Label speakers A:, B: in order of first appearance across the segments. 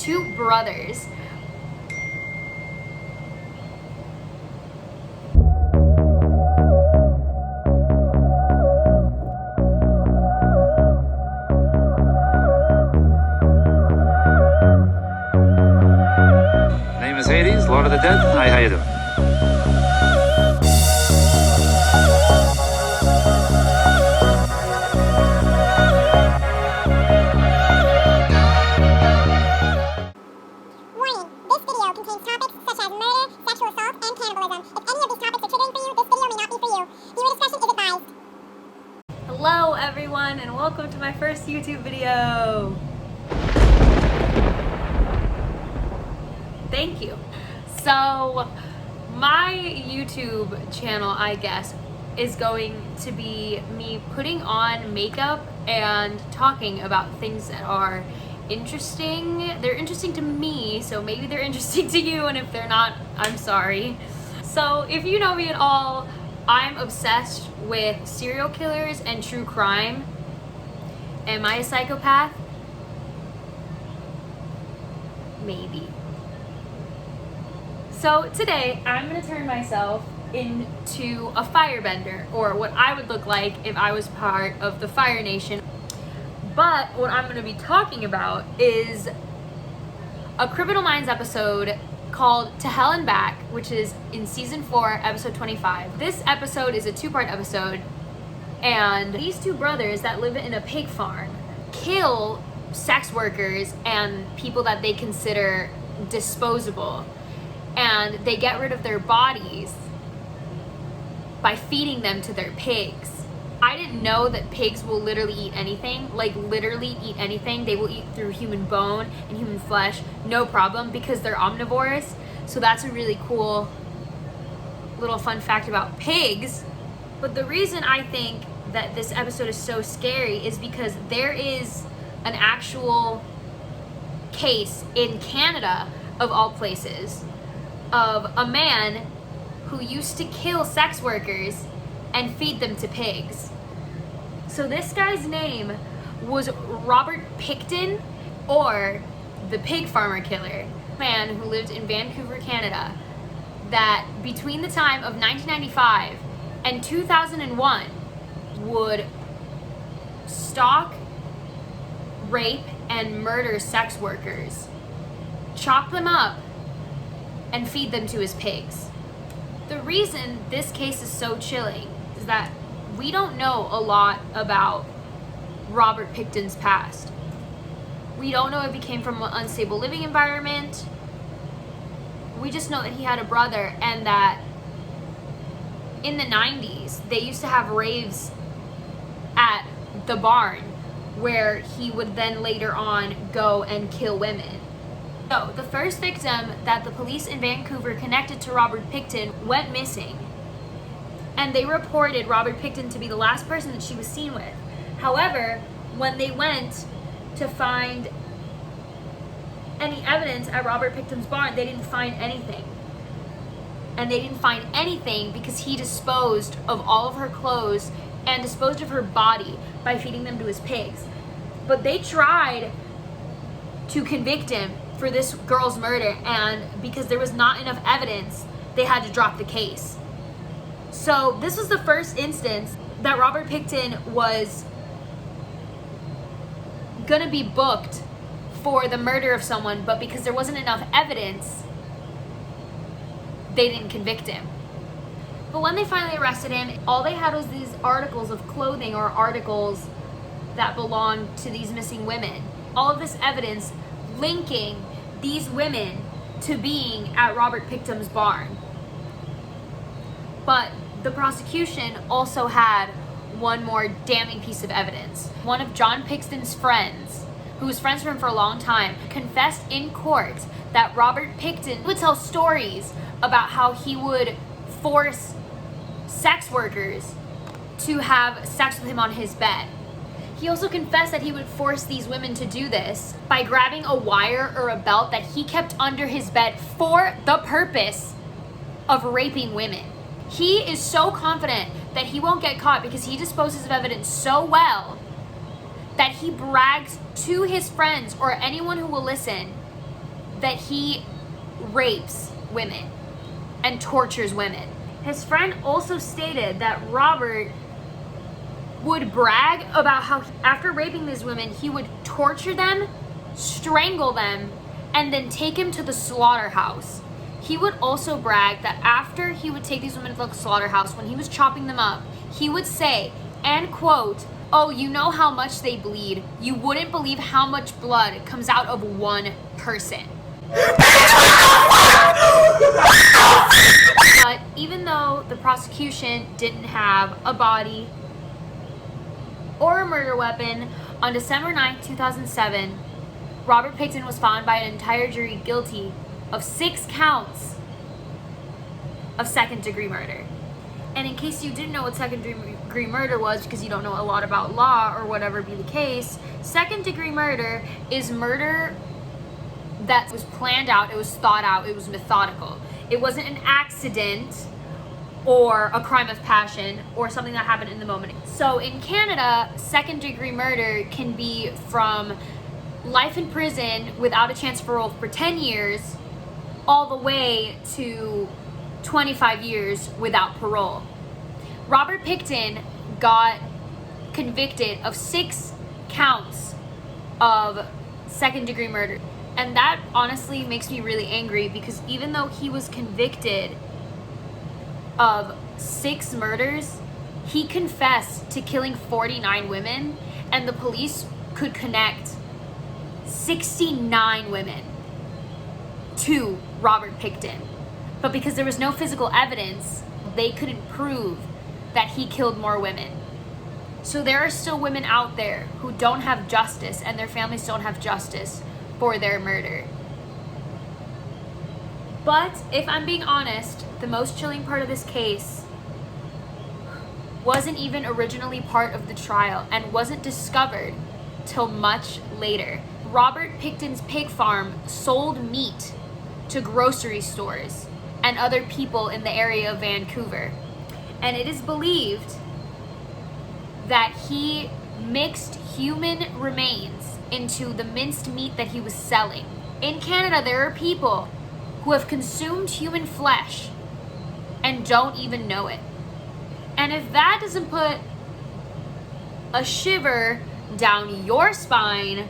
A: two brothers.
B: Name is Hades, Lord of the Dead. Hi, how you doing?
C: Warning, this video contains topics such as murder, sexual assault, and cannibalism. If any of these topics are triggering for you, this video may not be for you. Viewer discretion is advised.
A: Hello everyone and welcome to my first YouTube video. Thank you. So my YouTube channel, I guess, is going to be me putting on makeup and talking about things that are interesting. They're interesting to me, so maybe they're interesting to you, and if they're not, I'm sorry. So if you know me at all, I'm obsessed with serial killers and true crime. Am I a psychopath? Maybe. So today I'm gonna turn myself into a firebender, or what I would look like if I was part of the Fire Nation. But what I'm gonna be talking about is a Criminal Minds episode called To Hell and Back, which is in season 4, episode 25. This episode is a 2-part episode, and these two brothers that live in a pig farm kill sex workers and people that they consider disposable, and they get rid of their bodies by feeding them to their pigs. I didn't know that pigs will literally eat anything, like literally eat anything. They will eat through human bone and human flesh, no problem, because they're omnivores. So that's a really cool little fun fact about pigs. But the reason I think that this episode is so scary is because there is an actual case in Canada, of all places, of a man who used to kill sex workers and feed them to pigs. So this guy's name was Robert Pickton, or the Pig Farmer Killer, a man who lived in Vancouver, Canada, that between the time of 1995 and 2001 would stalk, rape, and murder sex workers, chop them up, and feed them to his pigs. The reason this case is so chilling is that we don't know a lot about Robert Pickton's past. We don't know if he came from an unstable living environment. We just know that he had a brother, and that in the 90s, they used to have raves at the barn where he would then later on go and kill women. So, the first victim that the police in Vancouver connected to Robert Pickton went missing, and they reported Robert Pickton to be the last person that she was seen with. However, when they went to find any evidence at Robert Pickton's barn, they didn't find anything. And they didn't find anything because he disposed of all of her clothes and disposed of her body by feeding them to his pigs. But they tried to convict him for this girl's murder, and because there was not enough evidence, they had to drop the case. So this was the first instance that Robert Pickton was gonna be booked for the murder of someone, but because there wasn't enough evidence, they didn't convict him. But when they finally arrested him, all they had was these articles of clothing, or articles that belonged to these missing women. All of this evidence linking these women to being at Robert Pickton's barn. But the prosecution also had one more damning piece of evidence. One of John Pickton's friends, who was friends with him for a long time, confessed in court that Robert Pickton would tell stories about how he would force sex workers to have sex with him on his bed. He also confessed that he would force these women to do this by grabbing a wire or a belt that he kept under his bed for the purpose of raping women. He is so confident that he won't get caught because he disposes of evidence so well that he brags to his friends or anyone who will listen that he rapes women and tortures women. His friend also stated that Robert would brag about how after raping these women, he would torture them, strangle them, and then take him to the slaughterhouse. He would also brag that after he would take these women to the slaughterhouse, when he was chopping them up, he would say, and quote, "Oh, you know how much they bleed. You wouldn't believe how much blood comes out of one person." But even though the prosecution didn't have a body or a murder weapon, on December 9th, 2007, Robert Pickton was found by an entire jury guilty of 6 counts of second-degree murder. And in case you didn't know what second-degree murder was, because you don't know a lot about law or whatever be the case, second-degree murder is murder that was planned out, it was thought out, it was methodical. It wasn't an accident or a crime of passion or something that happened in the moment. So in Canada, second-degree murder can be from life in prison without a chance for parole for 10 years all the way to 25 years without parole. Robert Pickton got convicted of 6 counts of second-degree murder. And that honestly makes me really angry, because even though he was convicted of 6 murders, he confessed to killing 49 women, and the police could connect 69 women to Robert Pickton. But because there was no physical evidence, they couldn't prove that he killed more women. So there are still women out there who don't have justice, and their families don't have justice for their murder. But if I'm being honest, the most chilling part of this case wasn't even originally part of the trial and wasn't discovered till much later. Robert Pickton's pig farm sold meat to grocery stores and other people in the area of Vancouver. And it is believed that he mixed human remains into the minced meat that he was selling. In Canada, there are people who have consumed human flesh and don't even know it. And if that doesn't put a shiver down your spine,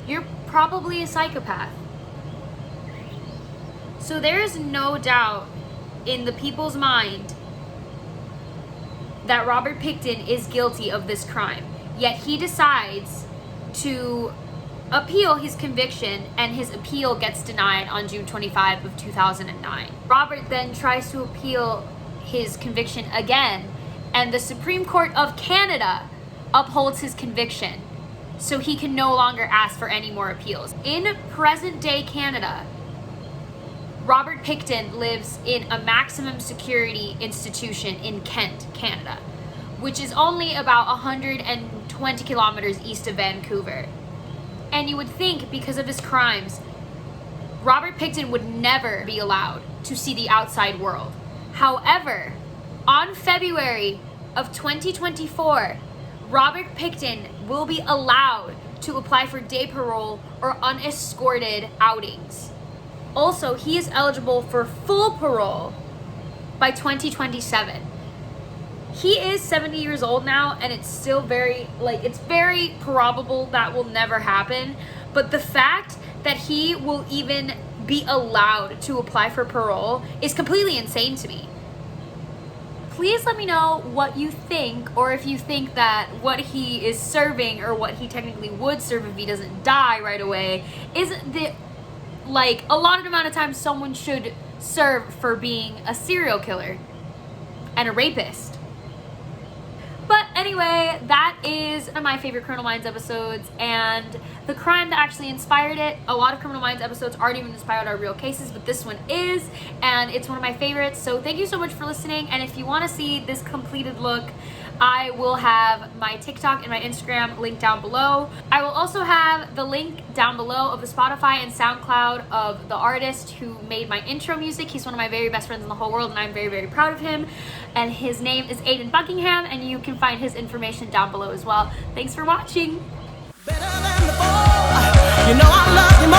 A: you're probably a psychopath. So there is no doubt in the people's mind that Robert Pickton is guilty of this crime. Yet he decides to appeal his conviction, and his appeal gets denied on June 25 of 2009. Robert then tries to appeal his conviction again, and the Supreme Court of Canada upholds his conviction, so he can no longer ask for any more appeals. In present-day Canada, Robert Pickton lives in a maximum security institution in Kent, Canada, which is only about 120 kilometers east of Vancouver. And you would think, because of his crimes, Robert Pickton would never be allowed to see the outside world. However, on February of 2024, Robert Pickton will be allowed to apply for day parole or unescorted outings. Also, he is eligible for full parole by 2027. He is 70 years old now, and it's still it's very probable that will never happen. But the fact that he will even be allowed to apply for parole is completely insane to me. Please let me know what you think, or if you think that what he is serving, or what he technically would serve if he doesn't die right away, isn't the allotted amount of time someone should serve for being a serial killer and a rapist. But anyway, that is one of my favorite Criminal Minds episodes, and the crime that actually inspired it. A lot of Criminal Minds episodes aren't even inspired by real cases, but this one is, and it's one of my favorites. So thank you so much for listening, and if you want to see this completed look, I will have my TikTok and my Instagram linked down below. I will also have the link down below of the Spotify and SoundCloud of the artist who made my intro music. He's one of my very best friends in the whole world, and I'm very, very proud of him. And his name is AIDAN Buckingham, and you can find his information down below as well. Thanks for watching.
D: Better than before. You know I love you.